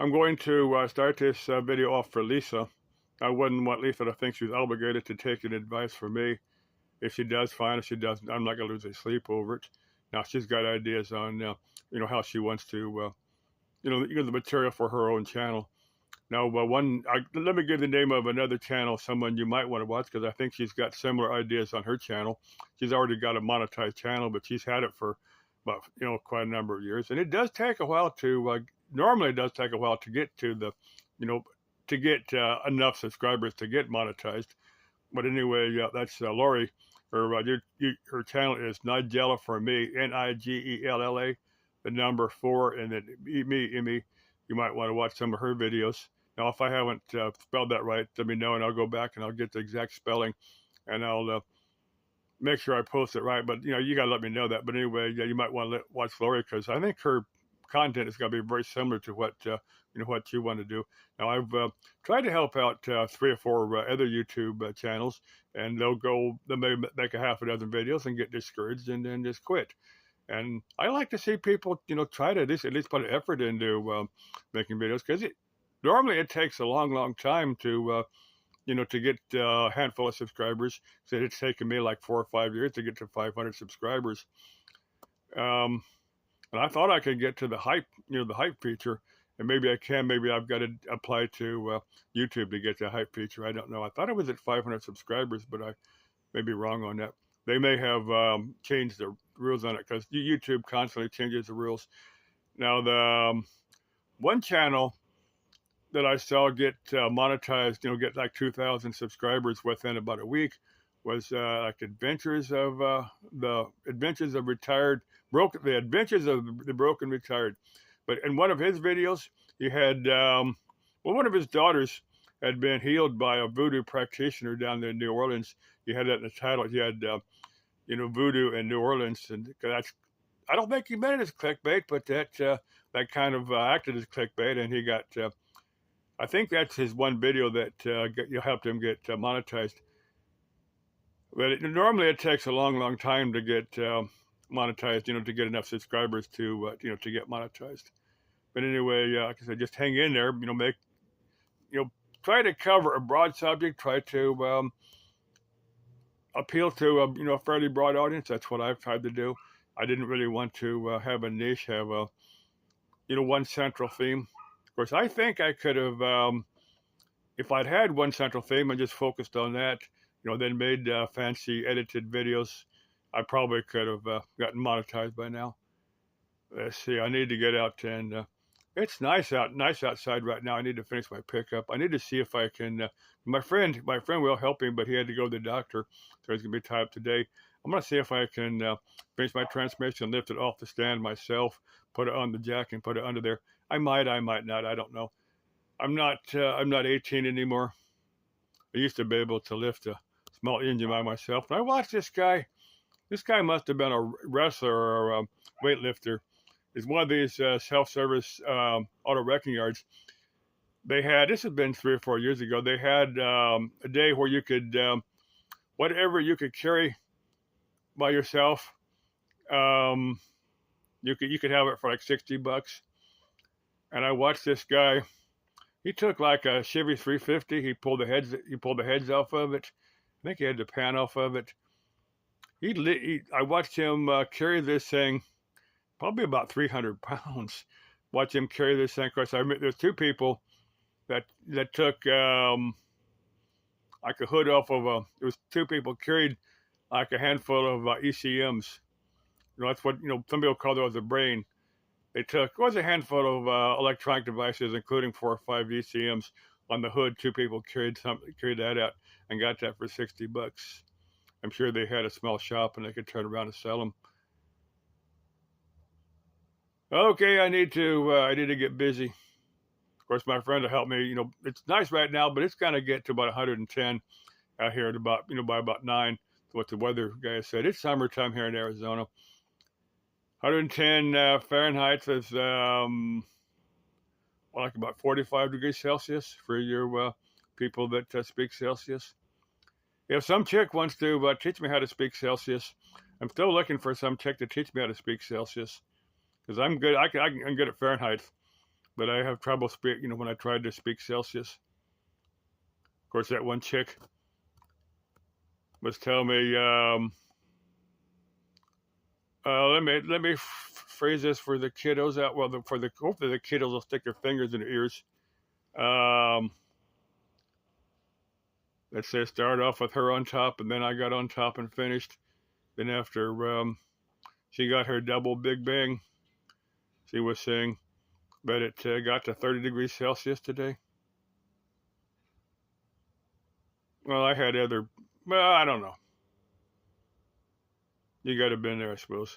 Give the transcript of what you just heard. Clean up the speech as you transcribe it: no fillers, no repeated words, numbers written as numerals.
I'm going to start this video off for Lisa. I wouldn't want Lisa to think she's obligated to take an advice from me. If she does, fine. If she doesn't, I'm not going to lose any sleep over it. Now, she's got ideas on, how she wants to, the material for her own channel. Now, let me give the name of another channel, someone you might want to watch, because I think she's got similar ideas on her channel. She's already got a monetized channel, but she's had it for about, quite a number of years. And it does take a while to, normally it does take a while to get to the, to get enough subscribers to get monetized. But anyway, that's Lori. Her channel is Nigella for me, Nigella, the number 4, and then me. You might want to watch some of her videos. Now, if I haven't spelled that right, let me know, and I'll go back and I'll get the exact spelling, and I'll make sure I post it right. But you got to let me know that. But anyway, yeah, you might want to watch Lori, because I think her content is going to be very similar to what what you want to do. Now, I've tried to help out 3 or 4 other YouTube channels, and they may make a half a dozen videos and get discouraged and then just quit. And I like to see people, try to at least put an effort into making videos, because normally it takes a long time to, to get a handful of subscribers. So it's taken me like 4 or 5 years to get to 500 subscribers. And I thought I could get to the hype, the hype feature, and maybe I can. Maybe I've got to apply to YouTube to get the hype feature. I don't know. I thought it was at 500 subscribers, but I may be wrong on that. They may have changed the rules on it, because YouTube constantly changes the rules. Now, the one channel that I saw get monetized, get like 2,000 subscribers within about a week, was like the Adventures of the Broken Retired. But in one of his videos, he had one of his daughters had been healed by a voodoo practitioner down there in New Orleans. He had that in the title. He had voodoo in New Orleans, and I don't think he meant it as clickbait, but that kind of acted as clickbait, and he got. I think that's his one video that helped him get monetized. But normally it takes a long time to get monetized, to get enough subscribers to get monetized. But anyway, like I said, just hang in there, try to cover a broad subject, try to appeal to a fairly broad audience. That's what I've tried to do. I didn't really want to have a niche, have a one central theme. Of course, I think I could have, if I'd had one central theme and just focused on that, then made fancy edited videos, I probably could have gotten monetized by now. Let's see. I need to get out, and it's nice outside right now. I need to finish my pickup. I need to see if I can. My friend will help him, but he had to go to the doctor, so he's gonna be tied up today. I'm gonna see if I can finish my transmission, lift it off the stand myself, put it on the jack, and put it under there. I might not. I don't know. I'm not 18 anymore. I used to be able to lift a small engine by myself. And I watched this guy. This guy must have been a wrestler or a weightlifter. It's one of these self-service auto wrecking yards. They had, this had been 3 or 4 years ago, they had a day where you could, whatever you could carry by yourself, you could have it for like $60. And I watched this guy. He took like a Chevy 350. He pulled the heads off of it. I think he had the pan off of it. I watched him carry this thing, probably about 300 pounds. Watch him carry this thing. Of course, there's 2 people that took like a hood off of there was 2 people carried like a handful of ECMs. That's what, some people call those a brain. They took, it was a handful of electronic devices, including 4 or 5 ECMs on the hood. 2 people carried that out and got that for $60. I'm sure they had a small shop and they could turn around and sell them. Okay, I need to get busy. Of course, my friend will help me. It's nice right now, but it's gonna get to about 110 out here at about by about 9. That's what the weather guy said. It's summertime here in Arizona. 110 Fahrenheit is like about 45 degrees Celsius for your people that speak Celsius. If some chick wants to teach me how to speak Celsius, I'm still looking for some chick to teach me how to speak Celsius, because I'm good. I'm good at Fahrenheit. but I have trouble when I tried to speak Celsius. Of course, that one chick was telling me, let me phrase this for the kiddos out. Well, hopefully the kiddos will stick their fingers in their ears. Let's say start off with her on top, and then I got on top and finished. Then after she got her double Big Bang, she was saying, but it got to 30 degrees Celsius today. Well, I don't know. You got to been there, I suppose.